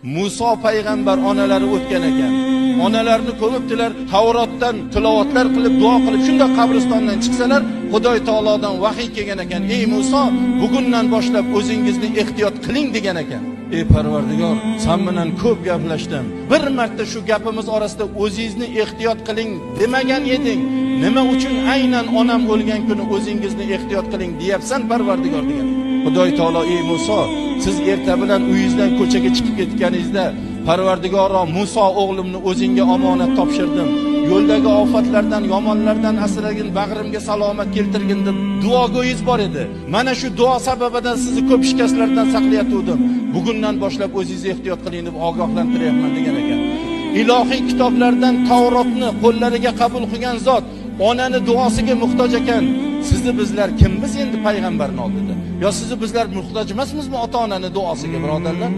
Muso payg'ambar onalari o'tgan ekan. Onalarni ko'ribdilar, Tavrotdan tilovatlar qilib, duo qilib, shunda qabristondan chiqsalar, Xudoy taolodan vahiy kelgan ekan. Ey Muso, bugundan boshlab o'zingizni ehtiyot qiling degan ekan. Ey Parvardigor, sen bilan ko'p gaplashdim. Bir marta shu gapimiz orasida o'zingizni ehtiyot qiling demagan eding. Nima uchun aynan onam o'lgan kuni o'zingizni ehtiyot qiling deyapsan, Parvardigor degan. Xudoy taolo, ey Muso, siz erta bilan uyingizdan ko'chaga chiqib ketganingizda, Parvardigoro, Muso o'g'limni o'zingga omonat topshirdim. Yo'ldagi ofatlardan, yomonlardan asragin, bag'rimga salomat keltirgin deb duogo'yingiz bor edi. Mana shu duo sababidan sizni ko'p shikastlardan saqlayatgandim. Bugundan boshlab o'zingizni ehtiyot qiling deb ogohlantiryapman degan ekan. Ilohiy kitoblardan Tavrotni qo'llariga qabul qilgan zot onani duosiga muhtoj ekan. Sizni bizlar kimmiz endi payg'ambarning oldida? Yo sizni bizlar muhtoj emasmizmi ota-onani duosiga, birodarlar?